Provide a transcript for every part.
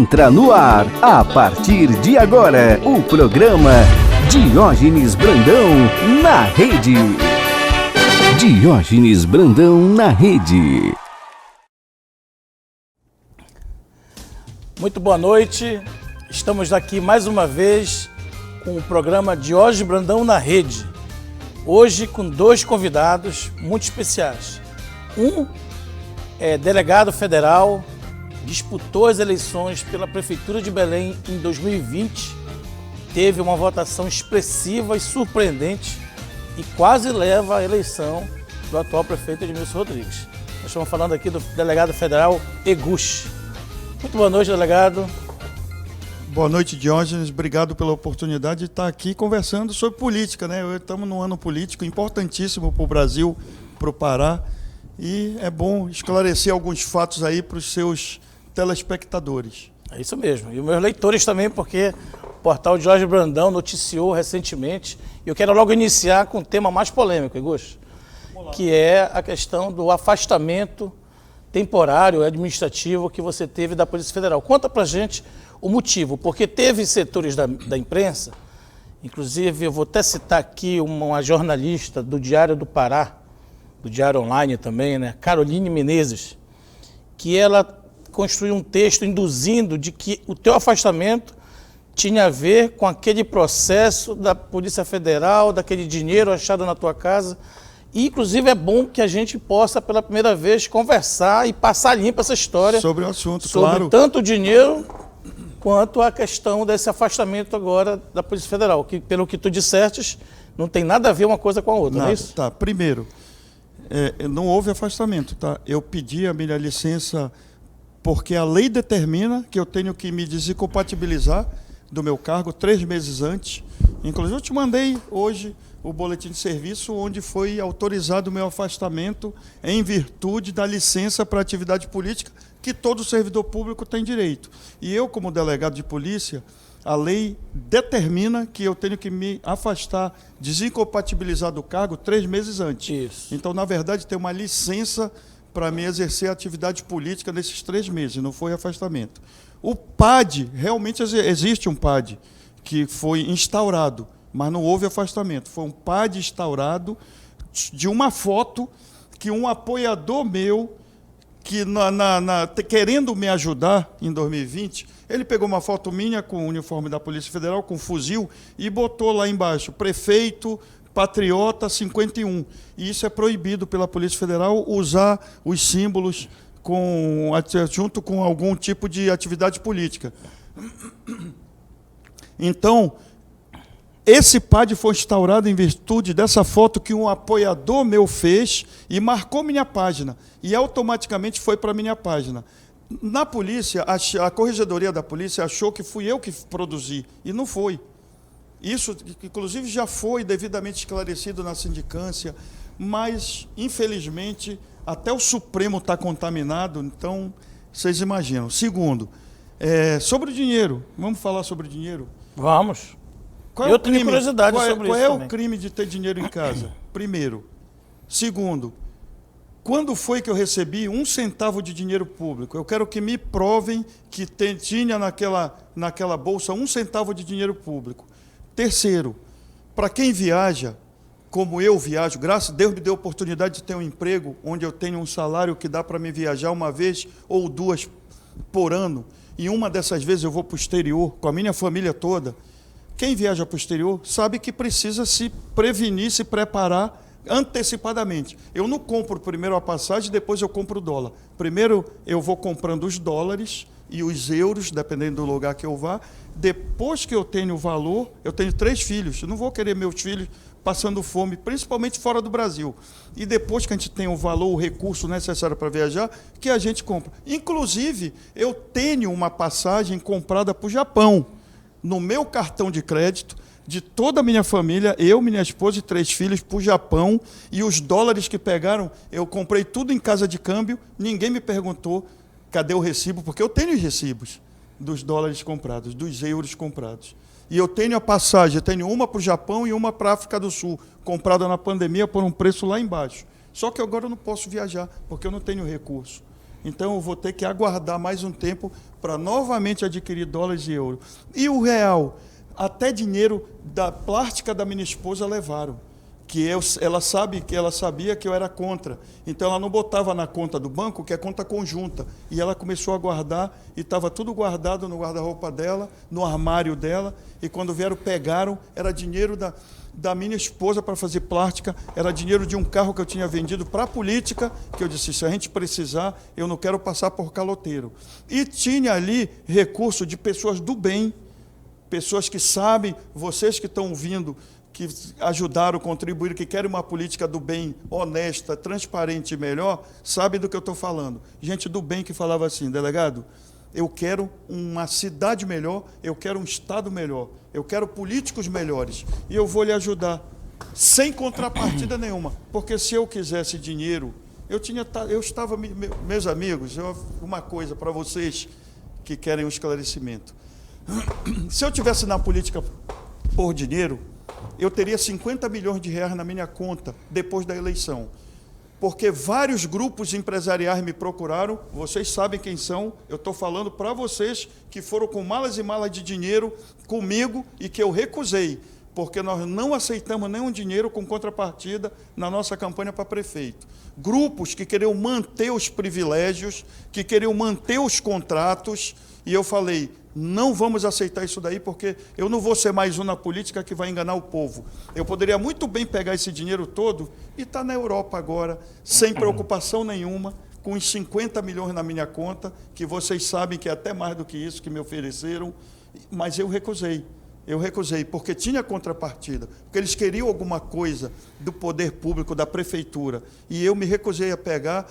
Entra no ar, a partir de agora, o programa Diógenes Brandão na Rede. Diógenes Brandão na Rede. Muito boa noite, estamos aqui mais uma vez com o programa Diógenes Brandão na Rede. Hoje com dois convidados muito especiais. Um é delegado federal, disputou as eleições pela Prefeitura de Belém em 2020, teve uma votação expressiva e surpreendente e quase leva a eleição do atual prefeito Edmilson Rodrigues. Nós estamos falando aqui do delegado federal Eguchi. Muito boa noite, delegado. Boa noite, Diógenes. Obrigado pela oportunidade de estar aqui conversando sobre política, né? Estamos num ano político importantíssimo para o Brasil, para o Pará, e é bom esclarecer alguns fatos aí para os seus telespectadores. É isso mesmo. E os meus leitores também, porque o portal Diógenes Brandão noticiou recentemente, e eu quero logo iniciar com o tema mais polêmico, Eguchi, que é a questão do afastamento temporário administrativo que você teve da Polícia Federal. Conta pra gente o motivo, porque teve setores da imprensa, inclusive eu vou até citar aqui uma jornalista do Diário do Pará, do Diário Online também, né, Caroline Menezes, que ela construiu um texto induzindo de que o teu afastamento tinha a ver com aquele processo da Polícia Federal, daquele dinheiro achado na tua casa. E, inclusive, é bom que a gente possa, pela primeira vez, conversar e passar limpa essa história sobre o assunto, sobre claro. Tanto o dinheiro quanto a questão desse afastamento agora da Polícia Federal, que, pelo que tu disseste, não tem nada a ver uma coisa com a outra, não é isso? Tá, primeiro, não houve afastamento, tá? Eu pedi a minha licença porque a lei determina que eu tenho que me desincompatibilizar do meu cargo 3 meses antes. Inclusive, eu te mandei hoje o boletim de serviço onde foi autorizado o meu afastamento em virtude da licença para atividade política que todo servidor público tem direito. E eu, como delegado de polícia, a lei determina que eu tenho que me afastar, desincompatibilizar do cargo 3 meses antes. Isso. Então, na verdade, tem uma licença para me exercer a atividade política nesses 3 meses, não foi afastamento. O PAD, realmente existe um PAD que foi instaurado, mas não houve afastamento. Foi um PAD instaurado de uma foto que um apoiador meu, que querendo me ajudar em 2020, ele pegou uma foto minha com o uniforme da Polícia Federal, com fuzil, e botou lá embaixo, prefeito Patriota 51. E isso é proibido pela Polícia Federal, usar os símbolos junto com algum tipo de atividade política. Então, esse PAD foi instaurado em virtude dessa foto que um apoiador meu fez e marcou minha página. E automaticamente foi para minha página. Na polícia, a corregedoria da polícia achou que fui eu que produzi, e não foi. Isso, inclusive, já foi devidamente esclarecido na sindicância, mas, infelizmente, até o Supremo está contaminado, então, vocês imaginam. Segundo, sobre o dinheiro, vamos falar sobre o dinheiro? Vamos. Eu tenho curiosidade sobre isso. Qual é também. o crime de ter dinheiro em casa? Primeiro. Segundo, quando foi que eu recebi 1 centavo de dinheiro público? Eu quero que me provem que tinha naquela bolsa 1 centavo de dinheiro público. Terceiro, para quem viaja, como eu viajo, graças a Deus me deu a oportunidade de ter um emprego onde eu tenho um salário que dá para me viajar uma vez ou 2 por ano, e uma dessas vezes eu vou para o exterior com a minha família toda. Quem viaja para o exterior sabe que precisa se prevenir, se preparar antecipadamente. Eu não compro primeiro a passagem, depois eu compro o dólar. Primeiro eu vou comprando os dólares e os euros, dependendo do lugar que eu vá. Depois que eu tenho o valor, eu tenho 3 filhos, eu não vou querer meus filhos passando fome, principalmente fora do Brasil. E depois que a gente tem o valor, o recurso necessário para viajar, que a gente compra. Inclusive, eu tenho uma passagem comprada para o Japão, no meu cartão de crédito, de toda a minha família, eu, minha esposa e 3 filhos, para o Japão, e os dólares que pegaram, eu comprei tudo em casa de câmbio, ninguém me perguntou cadê o recibo, porque eu tenho os recibos dos dólares comprados, dos euros comprados. E eu tenho a passagem, eu tenho uma para o Japão e uma para a África do Sul, comprada na pandemia por um preço lá embaixo. Só que agora eu não posso viajar, porque eu não tenho recurso. Então eu vou ter que aguardar mais um tempo para novamente adquirir dólares e euros. E o real, até dinheiro da plástica da minha esposa levaram, ela sabia que eu era contra. Então ela não botava na conta do banco, que é conta conjunta. E ela começou a guardar, e estava tudo guardado no guarda-roupa dela, no armário dela, e quando vieram, pegaram, era dinheiro da minha esposa para fazer plástica, era dinheiro de um carro que eu tinha vendido para a política, que eu disse, se a gente precisar, eu não quero passar por caloteiro. E tinha ali recurso de pessoas do bem, pessoas que sabem, vocês que estão vindo, que ajudaram, contribuíram, que querem uma política do bem, honesta, transparente e melhor, sabem do que eu estou falando. Gente do bem que falava assim, delegado, eu quero uma cidade melhor, eu quero um estado melhor, eu quero políticos melhores, e eu vou lhe ajudar, sem contrapartida nenhuma, porque se eu quisesse dinheiro, eu estava, meus amigos, uma coisa para vocês que querem um esclarecimento. Se eu tivesse na política por dinheiro, eu teria 50 milhões de reais na minha conta depois da eleição. Porque vários grupos empresariais me procuraram, vocês sabem quem são, eu estou falando para vocês que foram com malas e malas de dinheiro comigo e que eu recusei, porque nós não aceitamos nenhum dinheiro com contrapartida na nossa campanha para prefeito. Grupos que queriam manter os privilégios, que queriam manter os contratos, e eu falei, não vamos aceitar isso daí, porque eu não vou ser mais um na política que vai enganar o povo. Eu poderia muito bem pegar esse dinheiro todo e estar na Europa agora, sem preocupação nenhuma, com os 50 milhões na minha conta, que vocês sabem que é até mais do que isso que me ofereceram, mas eu recusei. Eu recusei, porque tinha contrapartida, porque eles queriam alguma coisa do poder público, da prefeitura, e eu me recusei a pegar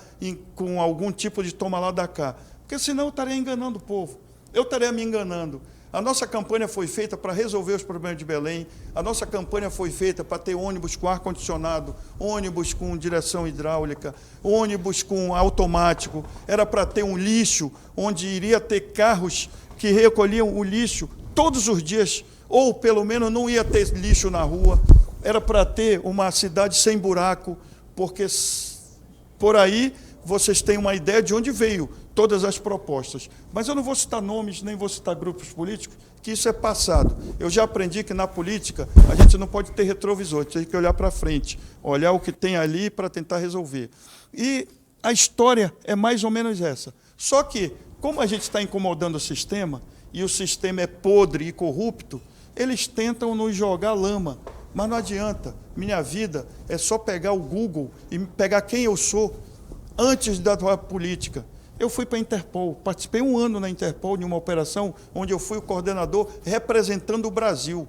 com algum tipo de toma lá da cá, porque senão eu estaria enganando o povo. Eu estaria me enganando. A nossa campanha foi feita para resolver os problemas de Belém, a nossa campanha foi feita para ter ônibus com ar-condicionado, ônibus com direção hidráulica, ônibus com automático, era para ter um lixo, onde iria ter carros que recolhiam o lixo todos os dias, ou pelo menos não ia ter lixo na rua, era para ter uma cidade sem buraco, porque por aí vocês têm uma ideia de onde veio todas as propostas. Mas eu não vou citar nomes, nem vou citar grupos políticos, que isso é passado. Eu já aprendi que na política a gente não pode ter retrovisor, tem que olhar para frente, olhar o que tem ali para tentar resolver. E a história é mais ou menos essa. Só que, como a gente está incomodando o sistema, e o sistema é podre e corrupto, eles tentam nos jogar lama. Mas não adianta. Minha vida é só pegar o Google e pegar quem eu sou antes da política. Eu fui para a Interpol, participei 1 ano na Interpol, de uma operação onde eu fui o coordenador representando o Brasil.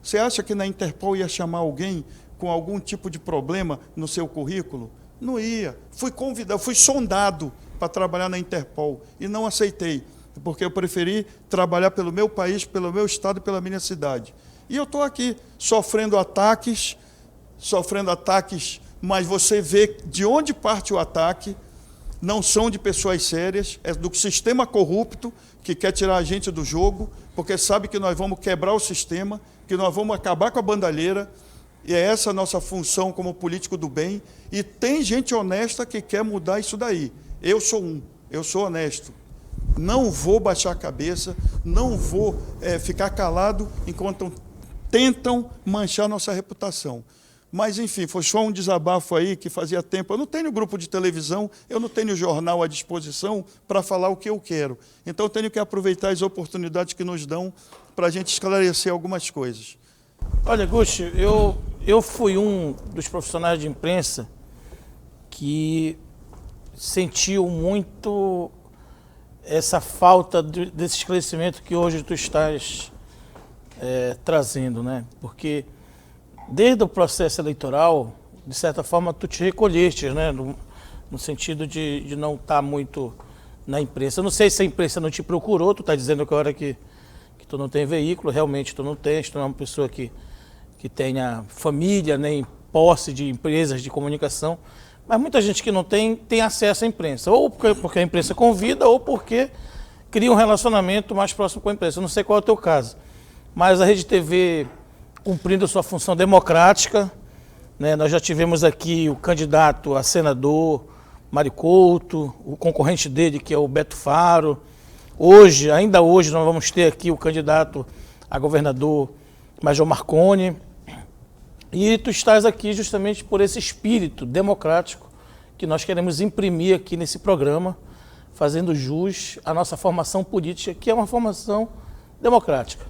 Você acha que na Interpol ia chamar alguém com algum tipo de problema no seu currículo? Não ia. Fui convidado, fui sondado para trabalhar na Interpol e não aceitei, porque eu preferi trabalhar pelo meu país, pelo meu estado e pela minha cidade. E eu estou aqui sofrendo ataques, mas você vê de onde parte o ataque. Não são de pessoas sérias, é do sistema corrupto que quer tirar a gente do jogo, porque sabe que nós vamos quebrar o sistema, que nós vamos acabar com a bandalheira, e é essa a nossa função como político do bem, e tem gente honesta que quer mudar isso daí. Eu sou honesto. Não vou baixar a cabeça, não vou ficar calado enquanto tentam manchar nossa reputação. Mas, enfim, foi só um desabafo aí que fazia tempo. Eu não tenho grupo de televisão, eu não tenho jornal à disposição para falar o que eu quero. Então, eu tenho que aproveitar as oportunidades que nos dão para a gente esclarecer algumas coisas. Olha, Gusti, eu fui um dos profissionais de imprensa que sentiu muito essa falta desse esclarecimento que hoje tu estás trazendo, né? Porque desde o processo eleitoral, de certa forma, tu te recolheste, né? No sentido de não estar muito na imprensa. Eu não sei se a imprensa não te procurou, tu está dizendo agora que tu não tem veículo, realmente tu não tens, tu não é uma pessoa que tenha família, nem posse de empresas de comunicação, mas muita gente que não tem acesso à imprensa, ou porque a imprensa convida, ou porque cria um relacionamento mais próximo com a imprensa. Eu não sei qual é o teu caso, mas a Rede TV, cumprindo a sua função democrática, né? Nós já tivemos aqui o candidato a senador, Mário Couto, o concorrente dele, que é o Beto Faro. Hoje, ainda hoje, nós vamos ter aqui o candidato a governador Major Marconi. E tu estás aqui justamente por esse espírito democrático que nós queremos imprimir aqui nesse programa, fazendo jus à nossa formação política, que é uma formação democrática.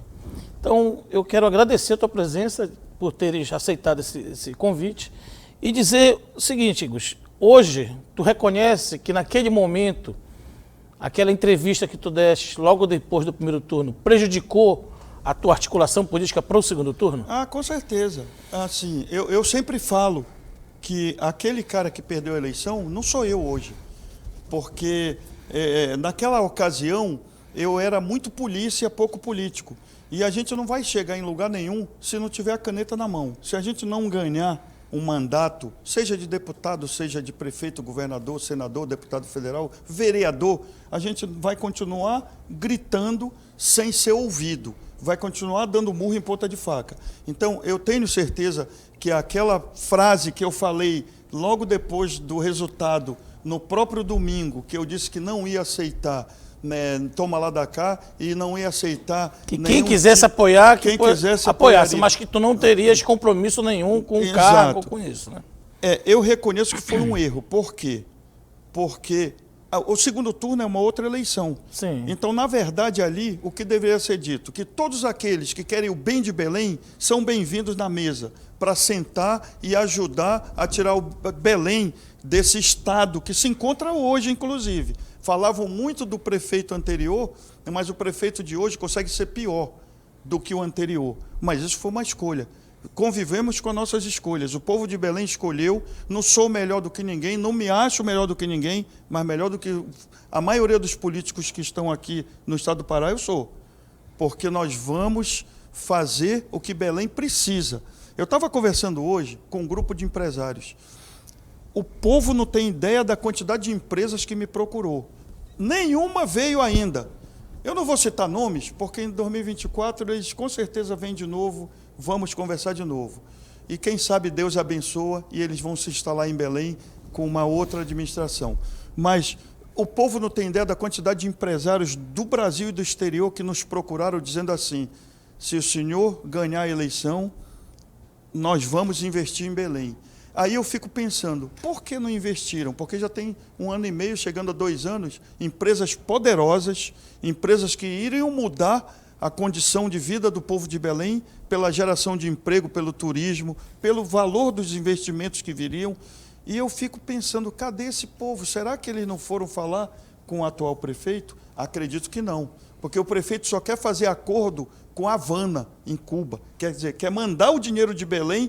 Então, eu quero agradecer a tua presença por teres aceitado esse convite e dizer o seguinte, Gus, hoje tu reconhece que naquele momento, aquela entrevista que tu deste logo depois do primeiro turno, prejudicou a tua articulação política para o segundo turno? Ah, com certeza. Assim, eu sempre falo que aquele cara que perdeu a eleição não sou eu hoje, porque naquela ocasião eu era muito polícia, pouco político. E a gente não vai chegar em lugar nenhum se não tiver a caneta na mão. Se a gente não ganhar um mandato, seja de deputado, seja de prefeito, governador, senador, deputado federal, vereador, a gente vai continuar gritando sem ser ouvido. Vai continuar dando murro em ponta de faca. Então, eu tenho certeza que aquela frase que eu falei logo depois do resultado, no próprio domingo, que eu disse que não ia aceitar, né, toma lá da cá, e não ia aceitar... Que quem quisesse apoiar, quem quisesse apoiasse, mas que tu não terias compromisso nenhum com o cargo, com isso, né? Eu reconheço que foi um erro. Por quê? Porque o segundo turno é uma outra eleição. Sim. Então, na verdade, ali, o que deveria ser dito? Que todos aqueles que querem o bem de Belém são bem-vindos na mesa para sentar e ajudar a tirar o Belém desse estado que se encontra hoje, inclusive. Falavam muito do prefeito anterior, mas o prefeito de hoje consegue ser pior do que o anterior. Mas isso foi uma escolha. Convivemos com as nossas escolhas. O povo de Belém escolheu, não sou melhor do que ninguém, não me acho melhor do que ninguém, mas melhor do que a maioria dos políticos que estão aqui no estado do Pará, eu sou. Porque nós vamos fazer o que Belém precisa. Eu estava conversando hoje com um grupo de empresários. O povo não tem ideia da quantidade de empresas que me procurou. Nenhuma veio ainda. Eu não vou citar nomes, porque em 2024 eles com certeza vêm de novo, vamos conversar de novo. E quem sabe Deus abençoa e eles vão se instalar em Belém com uma outra administração. Mas o povo não tem ideia da quantidade de empresários do Brasil e do exterior que nos procuraram dizendo assim, se o senhor ganhar a eleição, nós vamos investir em Belém. Aí eu fico pensando, por que não investiram? Porque já tem 1 ano e meio, chegando a 2 anos, empresas poderosas, empresas que iriam mudar a condição de vida do povo de Belém, pela geração de emprego, pelo turismo, pelo valor dos investimentos que viriam. E eu fico pensando, cadê esse povo? Será que eles não foram falar com o atual prefeito? Acredito que não, porque o prefeito só quer fazer acordo com a Havana, em Cuba. Quer dizer, quer mandar o dinheiro de Belém,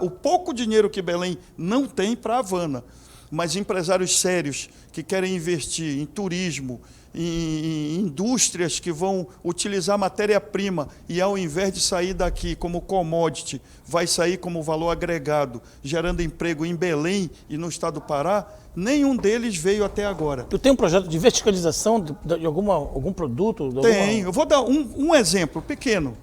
o pouco dinheiro que Belém não tem, para a Havana. Mas empresários sérios que querem investir em turismo, em indústrias que vão utilizar matéria-prima e ao invés de sair daqui como commodity, vai sair como valor agregado, gerando emprego em Belém e no estado do Pará, nenhum deles veio até agora. Tu tem um projeto de verticalização de algum produto? Tenho. Eu vou dar um exemplo pequeno.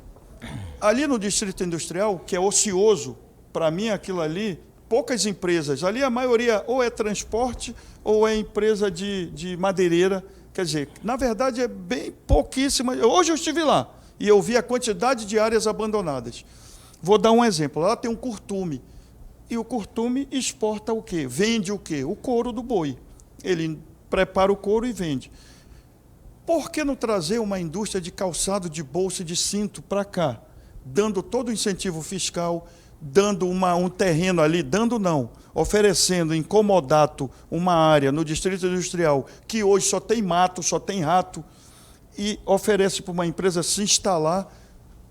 Ali no Distrito Industrial, que é ocioso, para mim aquilo ali, poucas empresas. Ali a maioria ou é transporte ou é empresa de madeireira. Quer dizer, na verdade é bem pouquíssima. Hoje eu estive lá e eu vi a quantidade de áreas abandonadas. Vou dar um exemplo. Lá tem um curtume. E o curtume exporta o quê? Vende o quê? O couro do boi. Ele prepara o couro e vende. Por que não trazer uma indústria de calçado, de bolsa e de cinto para cá? Dando todo o incentivo fiscal, dando um terreno ali, oferecendo em comodato uma área no Distrito Industrial que hoje só tem mato, só tem rato, e oferece para uma empresa se instalar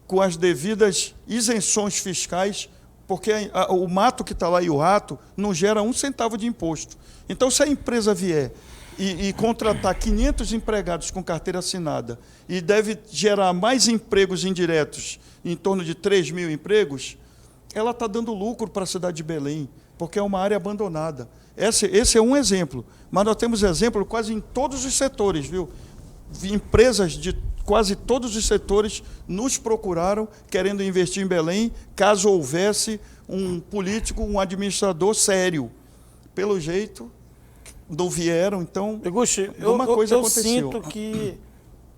com as devidas isenções fiscais, porque o mato que está lá e o rato não gera 1 centavo de imposto. Então, se a empresa vier e contratar 500 empregados com carteira assinada e deve gerar mais empregos indiretos, em torno de 3 mil empregos, ela está dando lucro para a cidade de Belém, porque é uma área abandonada. Esse é um exemplo, mas nós temos exemplo quase em todos os setores, viu? Empresas de quase todos os setores nos procuraram querendo investir em Belém, caso houvesse um político, um administrador sério. Pelo jeito, não vieram, então Eguchi, uma coisa eu aconteceu. sinto que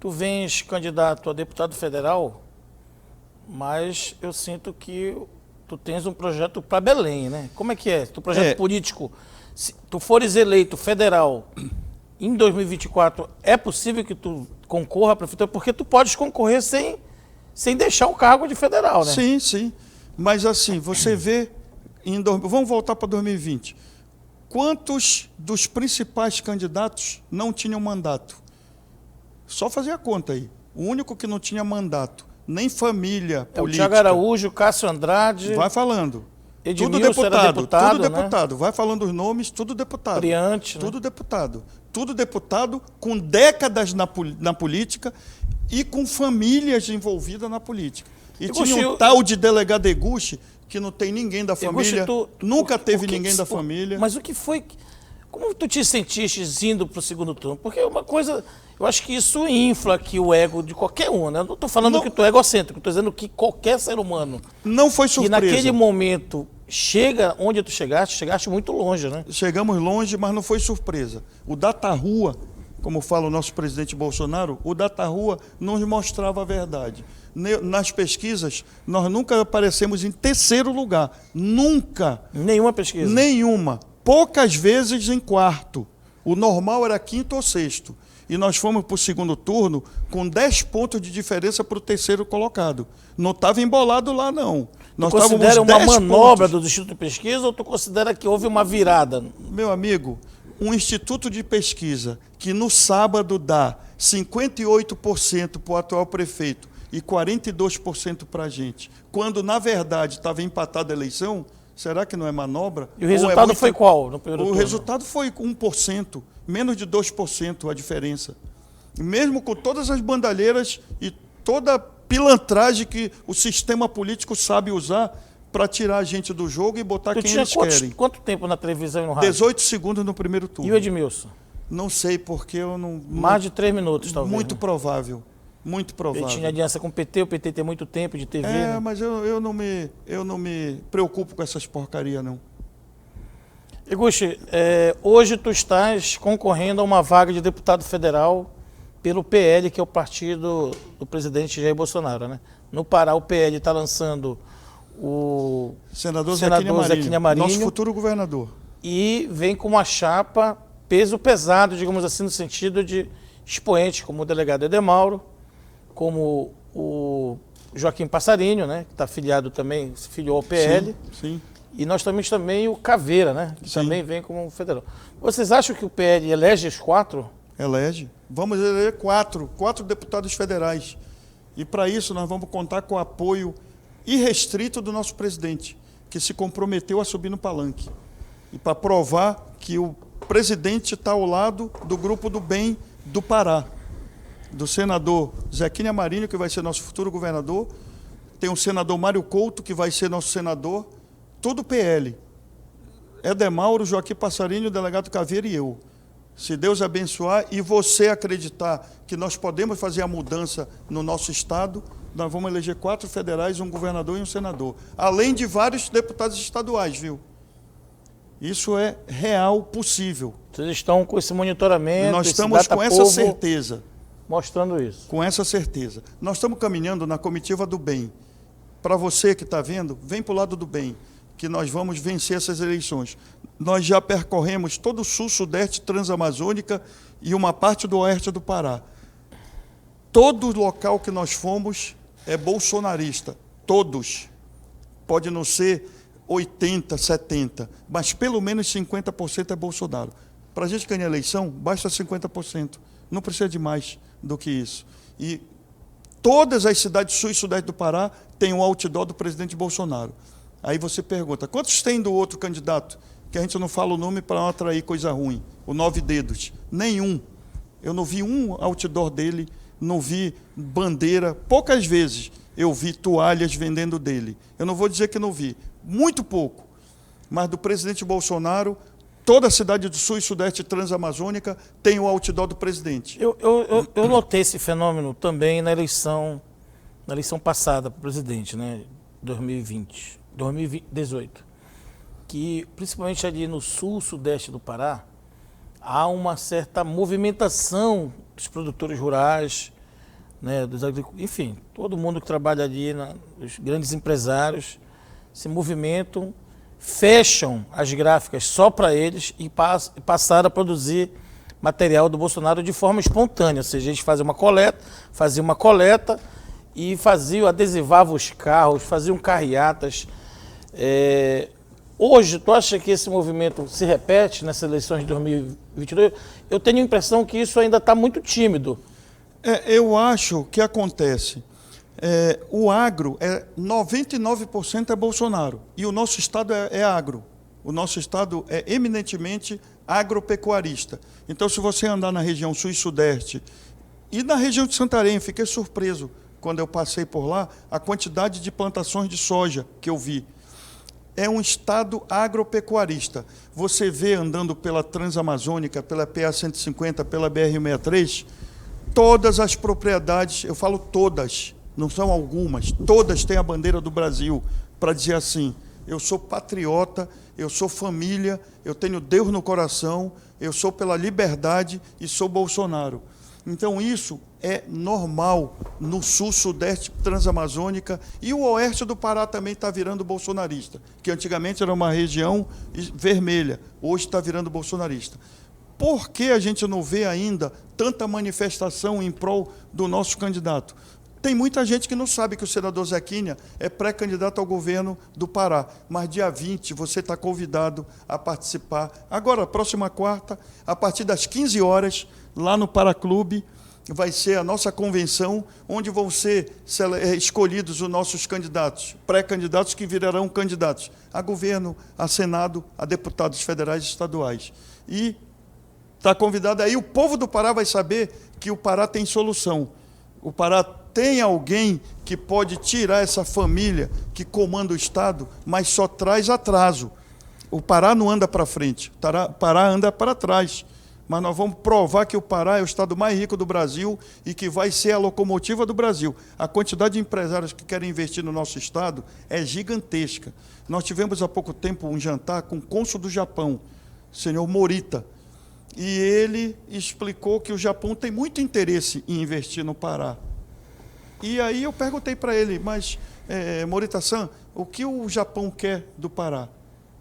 tu vens candidato a deputado federal, mas eu sinto que tu tens um projeto para Belém, né? Como é que é? Tu projeto político, se tu fores eleito federal em 2024, é possível que tu concorra à prefeitura? Porque tu podes concorrer sem deixar o cargo de federal, né? Sim, sim. Mas assim, você vê, vamos voltar para 2020. Quantos dos principais candidatos não tinham mandato? Só fazer a conta aí. O único que não tinha mandato, nem família política. É o Thiago Araújo, Cássio Andrade. Vai falando. Edmilson Tudo deputado, era deputado, tudo né? deputado. Vai falando os nomes, tudo deputado. Priante, né? Tudo deputado. Tudo deputado com décadas na política e com famílias envolvidas na política. E Eguchi, tinha um tal de delegado Eguchi, que não tem ninguém da família, nunca teve ninguém da família. Mas o que foi... Como tu te sentiste indo para o segundo turno? Porque é uma coisa... Eu acho que isso infla aqui o ego de qualquer um, né? Eu não estou falando que tu é egocêntrico, estou dizendo que qualquer ser humano... Não foi surpresa. E naquele momento, chega onde tu chegaste muito longe, né? Chegamos longe, mas não foi surpresa. O Data-Rua, como fala o nosso presidente Bolsonaro, o Data-Rua nos mostrava a verdade. Nas pesquisas, nós nunca aparecemos em terceiro lugar. Nunca. Nenhuma pesquisa? Nenhuma. Poucas vezes em quarto. O normal era quinto ou sexto. E nós fomos para o segundo turno com 10 pontos de diferença para o terceiro colocado. Não estava embolado lá, não. Tu considera uma manobra do Instituto de Pesquisa ou tu considera que houve uma virada? Meu amigo, um instituto de pesquisa que no sábado dá 58% para o atual prefeito e 42% para a gente, quando na verdade estava empatada a eleição, será que não é manobra? E o resultado foi qual no primeiro turno? O resultado foi 1%, menos de 2% a diferença. Mesmo com todas as bandalheiras e toda a pilantragem que o sistema político sabe usar para tirar a gente do jogo e botar quem eles querem. Quanto tempo na televisão e no rádio? 18 segundos no primeiro turno. E o Edmilson? Não sei, porque eu não... Mais de 3 minutos, talvez. Muito né? provável. Muito provável. Ele tinha aliança com o PT tem muito tempo de TV. né? Mas eu não me preocupo com essas porcarias, não. Eguchi, hoje tu estás concorrendo a uma vaga de deputado federal pelo PL, que é o partido do presidente Jair Bolsonaro, né? No Pará, o PL está lançando o senador Zequinha Marinho, nosso futuro governador. E vem com uma chapa peso pesado, digamos assim, no sentido de expoentes como o delegado Edemauro, como o Joaquim Passarinho, né, que está afiliado também, se filiou ao PL. Sim. E nós temos também o Caveira, né, que também vem como federal. Vocês acham que o PL elege os 4? Elege. Vamos eleger 4 deputados federais. E para isso nós vamos contar com o apoio irrestrito do nosso presidente, que se comprometeu a subir no palanque. E para provar que o presidente está ao lado do grupo do bem do Pará. Do senador Zequinha Marinho, que vai ser nosso futuro governador. Tem o senador Mário Couto, que vai ser nosso senador. Tudo PL. Edemauro, Joaquim Passarinho, o delegado Caveira e eu. Se Deus abençoar e você acreditar que nós podemos fazer a mudança no nosso estado, nós vamos eleger 4 federais, um governador e um senador. Além de vários deputados estaduais, viu? Isso é real, possível. Vocês estão com esse monitoramento, nós estamos com essa certeza. Mostrando isso. Com essa certeza. Nós estamos caminhando na comitiva do bem. Para você que está vendo, vem para o lado do bem, que nós vamos vencer essas eleições. Nós já percorremos todo o sul, sudeste, transamazônica e uma parte do oeste do Pará. Todo local que nós fomos é bolsonarista. Todos. Pode não ser 80, 70, mas pelo menos 50% é Bolsonaro. Para a gente ganhar a eleição, basta 50%. Não precisa de mais do que isso. E todas as cidades sul e sudeste do Pará têm um outdoor do presidente Bolsonaro. Aí você pergunta, quantos tem do outro candidato? Que a gente não fala o nome para não atrair coisa ruim. O 9 dedos. Nenhum. Eu não vi um outdoor dele, não vi bandeira. Poucas vezes eu vi toalhas vendendo dele. Eu não vou dizer que não vi. Muito pouco. Mas do presidente Bolsonaro, toda a cidade do sul e sudeste transamazônica tem o outdoor do presidente. Eu notei esse fenômeno também na eleição passada para o presidente, né? 2018. Que, principalmente ali no sul, sudeste do Pará, há uma certa movimentação dos produtores rurais, né, enfim, todo mundo que trabalha ali, os grandes empresários, se movimentam, fecham as gráficas só para eles e passaram a produzir material do Bolsonaro de forma espontânea, ou seja, eles faziam uma coleta e adesivavam os carros, faziam carreatas. Hoje, tu acha que esse movimento se repete nessas eleições de 2022? Eu tenho a impressão que isso ainda está muito tímido. Eu acho que acontece. O agro, 99% é Bolsonaro, e o nosso estado é agro. O nosso estado é eminentemente agropecuarista. Então, se você andar na região sul e sudeste, e na região de Santarém, fiquei surpreso quando eu passei por lá, a quantidade de plantações de soja que eu vi. É um estado agropecuarista. Você vê andando pela Transamazônica, pela PA-150, pela BR-63, todas as propriedades, eu falo todas, não são algumas, todas têm a bandeira do Brasil, para dizer assim, eu sou patriota, eu sou família, eu tenho Deus no coração, eu sou pela liberdade e sou Bolsonaro. Então isso é normal no sul, sudeste, transamazônica, e o oeste do Pará também está virando bolsonarista, que antigamente era uma região vermelha, hoje está virando bolsonarista. Por que a gente não vê ainda tanta manifestação em prol do nosso candidato? Tem muita gente que não sabe que o senador Zequinha é pré-candidato ao governo do Pará, mas dia 20 você está convidado a participar. Agora, próxima quarta, a partir das 15 horas, lá no Paraclube, vai ser a nossa convenção, onde vão ser escolhidos os nossos candidatos, pré-candidatos que virarão candidatos a governo, a Senado, a deputados federais e estaduais. E está convidado aí, o povo do Pará vai saber que o Pará tem solução. O Pará tem alguém que pode tirar essa família que comanda o Estado, mas só traz atraso. O Pará não anda para frente, o Pará anda para trás. Mas nós vamos provar que o Pará é o estado mais rico do Brasil e que vai ser a locomotiva do Brasil. A quantidade de empresários que querem investir no nosso estado é gigantesca. Nós tivemos há pouco tempo um jantar com o cônsul do Japão, o senhor Morita, e ele explicou que o Japão tem muito interesse em investir no Pará. E aí eu perguntei para ele, mas Morita-san, o que o Japão quer do Pará?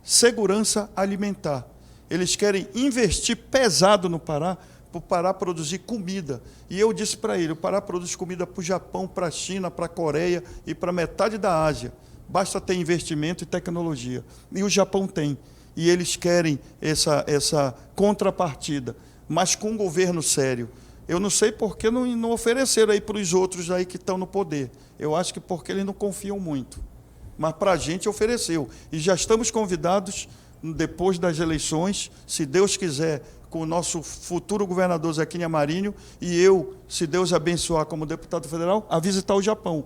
Segurança alimentar. Eles querem investir pesado no Pará, para o Pará produzir comida. E eu disse para ele, o Pará produz comida para o Japão, para a China, para a Coreia e para metade da Ásia. Basta ter investimento e tecnologia. E o Japão tem. E eles querem essa contrapartida, mas com um governo sério. Eu não sei por que não ofereceram aí para os outros aí que estão no poder. Eu acho que porque eles não confiam muito. Mas para a gente ofereceu. E já estamos convidados, depois das eleições, se Deus quiser, com o nosso futuro governador Zequinha Marinho, e eu, se Deus abençoar como deputado federal, a visitar o Japão,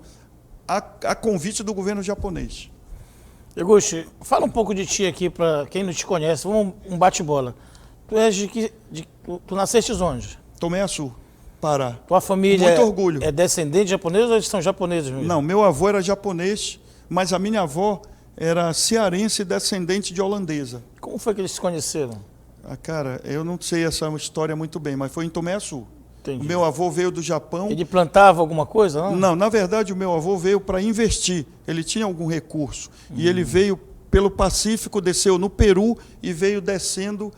a convite do governo japonês. Eguchi, fala um pouco de ti aqui, para quem não te conhece, vamos um bate-bola. Tu és tu nasceste onde? Tomé-Açu, Pará. Tua família muito orgulho. É descendente de japonês ou eles são japoneses mesmo? Não, meu avô era japonês, mas a minha avó era cearense e descendente de holandesa. Como foi que eles se conheceram? Cara, eu não sei essa história muito bem, mas foi em Tomé-Açu. Entendi. O meu avô veio do Japão. Ele plantava alguma coisa, não? Não, na verdade o meu avô veio para investir. Ele tinha algum recurso. E ele veio pelo Pacífico, desceu no Peru e veio descendo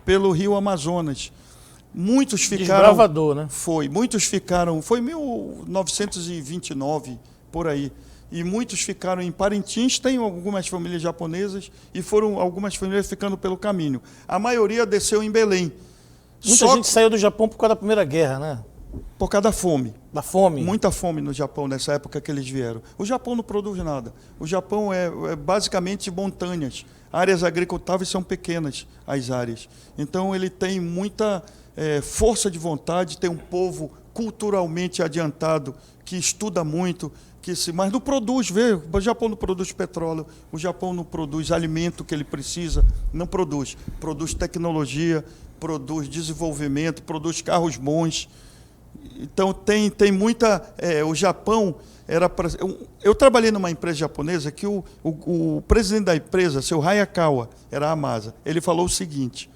pelo Rio Amazonas. Muitos ficaram... Desbravador, né? Muitos ficaram... Foi 1929, por aí. E muitos ficaram em Parintins, tem algumas famílias japonesas, e foram algumas famílias ficando pelo caminho. A maioria desceu em Belém. Muita gente saiu do Japão por causa da Primeira Guerra, né? Por causa da fome. Da fome? Muita fome no Japão, nessa época que eles vieram. O Japão não produz nada. O Japão é basicamente montanhas. Áreas agricultáveis são pequenas, as áreas. Então, ele tem muita força de vontade, tem um povo culturalmente adiantado, que estuda muito, mas não produz, vê, o Japão não produz petróleo, o Japão não produz alimento que ele precisa, não produz. Produz tecnologia, produz desenvolvimento, produz carros bons. Então tem muita... o Japão era... Eu trabalhei numa empresa japonesa que o presidente da empresa, seu Hayakawa, era a Amasa, ele falou o seguinte,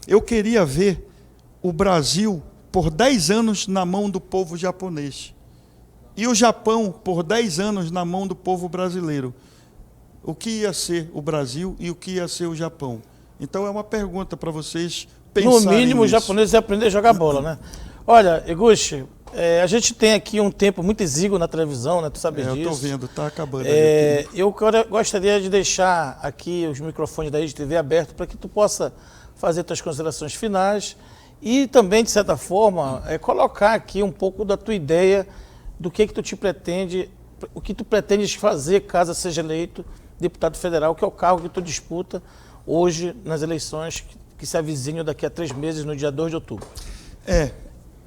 Eu queria ver o Brasil por 10 anos na mão do povo japonês. E o Japão por 10 anos na mão do povo brasileiro. O que ia ser o Brasil e o que ia ser o Japão? Então é uma pergunta para vocês pensarem No mínimo, os nisso. japoneses iam aprender a jogar bola, né? Olha, Eguchi, a gente tem aqui um tempo muito exíguo na televisão, né? Tu sabes disso. Eu estou vendo, está acabando. Eu gostaria de deixar aqui os microfones da Rede TV abertos para que tu possa fazer tuas considerações finais e também, de certa forma, colocar aqui um pouco da tua ideia do que tu te pretende, o que tu pretendes fazer caso seja eleito deputado federal, que é o cargo que tu disputa hoje nas eleições que se avizinham daqui a 3 meses, no dia 2 de outubro.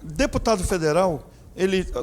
Deputado federal,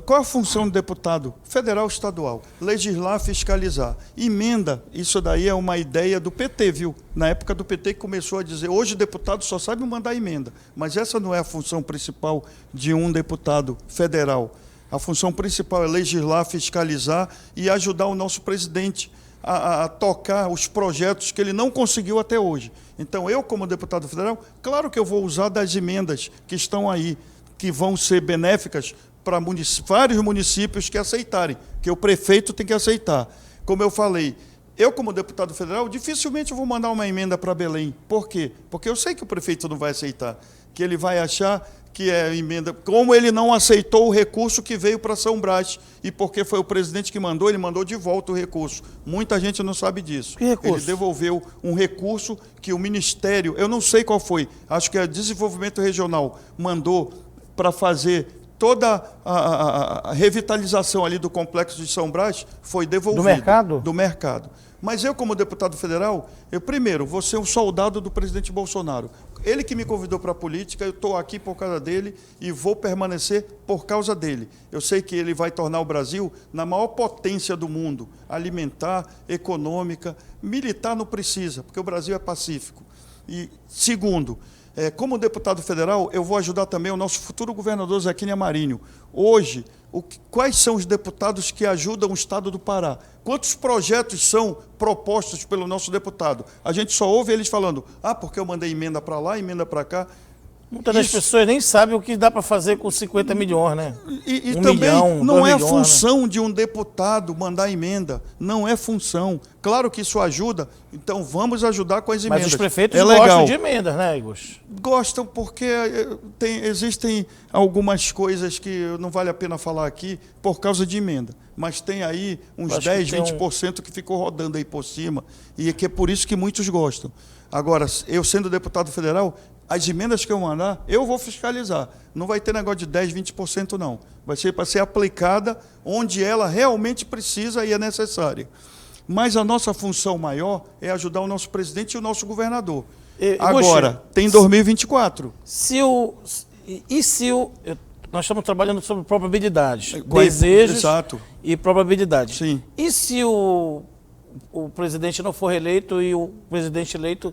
qual é a função do deputado federal estadual? Legislar, fiscalizar. Emenda, isso daí é uma ideia do PT, viu? Na época do PT que começou a dizer, hoje o deputado só sabe mandar emenda, mas essa não é a função principal de um deputado federal. A função principal é legislar, fiscalizar e ajudar o nosso presidente a tocar os projetos que ele não conseguiu até hoje. Então, eu, como deputado federal, claro que eu vou usar das emendas que estão aí, que vão ser benéficas para vários municípios que aceitarem, que o prefeito tem que aceitar. Como eu falei, eu, como deputado federal, dificilmente vou mandar uma emenda para Belém. Por quê? Porque eu sei que o prefeito não vai aceitar, que ele vai achar que é emenda, como ele não aceitou o recurso que veio para São Brás, e porque foi o presidente que mandou, ele mandou de volta o recurso. Muita gente não sabe disso. Que recurso? Ele devolveu um recurso que o Ministério, eu não sei qual foi, acho que é Desenvolvimento Regional, mandou para fazer toda a revitalização ali do complexo de São Brás, foi devolvido. Do mercado? Do mercado. Mas eu, como deputado federal, primeiro, vou ser um soldado do presidente Bolsonaro. Ele que me convidou para a política, eu estou aqui por causa dele e vou permanecer por causa dele. Eu sei que ele vai tornar o Brasil na maior potência do mundo, alimentar, econômica, militar não precisa, porque o Brasil é pacífico. E, segundo, como deputado federal, eu vou ajudar também o nosso futuro governador Zequinha Marinho. Hoje, quais são os deputados que ajudam o Estado do Pará? Quantos projetos são propostos pelo nosso deputado? A gente só ouve eles falando, porque eu mandei emenda para lá, emenda para cá. Muitas das pessoas nem sabem o que dá para fazer com 50 milhões, né? E 1 também milhão, não 2 é a milhões, função de um deputado mandar emenda, não é função. Claro que isso ajuda, então vamos ajudar com as emendas. Mas os prefeitos legal. gostam de emendas, né, Igor? Gostam porque existem algumas coisas que não vale a pena falar aqui por causa de emenda. Mas tem aí uns 10, 20% que ficou rodando aí por cima, e que é por isso que muitos gostam. Agora, eu sendo deputado federal, as emendas que eu mandar, eu vou fiscalizar. Não vai ter negócio de 10, 20% não. Vai ser para ser aplicada onde ela realmente precisa e é necessária. Mas a nossa função maior é ajudar o nosso presidente e o nosso governador. Agora, tem 2024. Nós estamos trabalhando sobre probabilidades, desejos Exato. e probabilidades. Sim. E se o presidente não for reeleito e o presidente eleito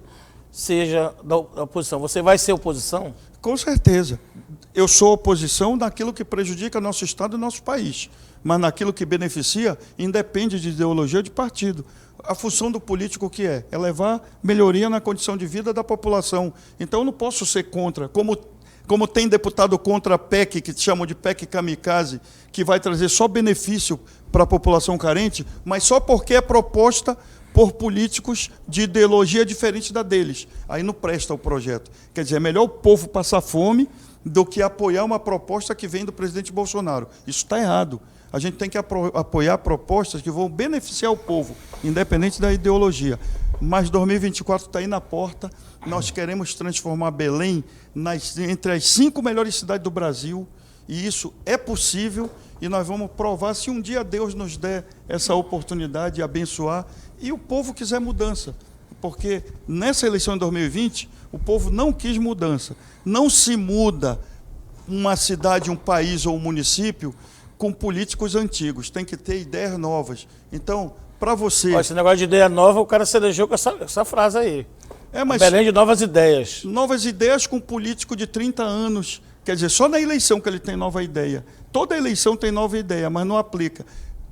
seja da oposição, você vai ser oposição? Com certeza. Eu sou oposição naquilo que prejudica nosso Estado e nosso país. Mas naquilo que beneficia, independe de ideologia ou de partido. A função do político o que é? É levar melhoria na condição de vida da população. Então eu não posso ser contra. Como tem deputado contra a PEC, que chamam de PEC kamikaze, que vai trazer só benefício para a população carente, mas só porque é proposta por políticos de ideologia diferente da deles. Aí não presta o projeto. Quer dizer, é melhor o povo passar fome do que apoiar uma proposta que vem do presidente Bolsonaro. Isso está errado. A gente tem que apoiar propostas que vão beneficiar o povo, independente da ideologia. Mas 2024 está aí na porta. Nós queremos transformar Belém entre as 5 melhores cidades do Brasil. E isso é possível. E nós vamos provar se um dia Deus nos der essa oportunidade de abençoar. E o povo quiser mudança. Porque nessa eleição de 2020, o povo não quis mudança. Não se muda uma cidade, um país ou um município com políticos antigos. Tem que ter ideias novas. Então, para você... Esse negócio de ideia nova, o cara se elegeu com essa frase aí. Mas Belém de novas ideias. Novas ideias com um político de 30 anos. Quer dizer, só na eleição que ele tem nova ideia. Toda eleição tem nova ideia, mas não aplica.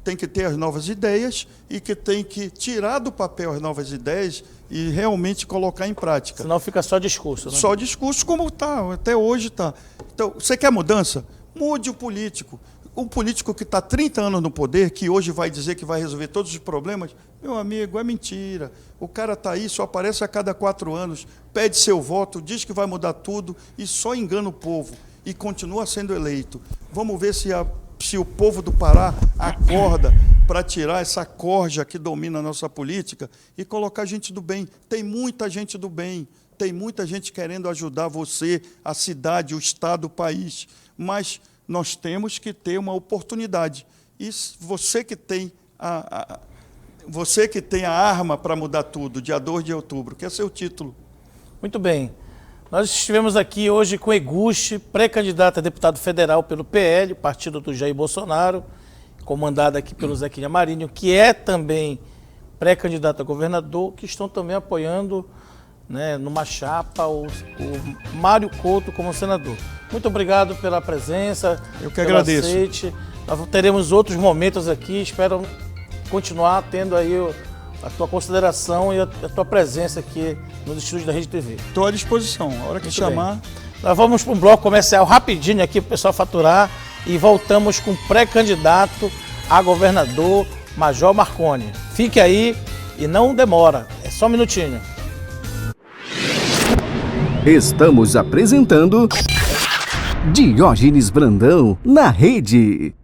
tem que ter as novas ideias e que tem que tirar do papel as novas ideias e realmente colocar em prática. Senão fica só discurso. Né? Só discurso como está, até hoje está. Então, você quer mudança? Mude o político. Um político que está 30 anos no poder, que hoje vai dizer que vai resolver todos os problemas, meu amigo, é mentira. O cara está aí, só aparece a cada 4 anos, pede seu voto, diz que vai mudar tudo e só engana o povo. E continua sendo eleito. Vamos ver se o povo do Pará acorda para tirar essa corja que domina a nossa política e colocar gente do bem. Tem muita gente do bem, tem muita gente querendo ajudar você, a cidade, o estado, o país. Mas nós temos que ter uma oportunidade. E você que tem a arma para mudar tudo, dia 2 de outubro, que é seu título. Muito bem. Nós estivemos aqui hoje com Eguche, pré-candidato a deputado federal pelo PL, partido do Jair Bolsonaro, comandado aqui pelo Zequinha Marinho, que é também pré-candidato a governador, que estão também apoiando, né, numa chapa o Mário Couto como senador. Muito obrigado pela presença. Eu que agradeço. Aceite. Nós teremos outros momentos aqui, espero continuar tendo aí a tua consideração e a tua presença aqui nos estúdios da Rede TV. Estou à disposição, a hora que Muito chamar. bem. Nós vamos para um bloco comercial rapidinho aqui para o pessoal faturar e voltamos com o pré-candidato a governador, Major Marconi. Fique aí e não demora, é só um minutinho. Estamos apresentando Diógenes Brandão na Rede.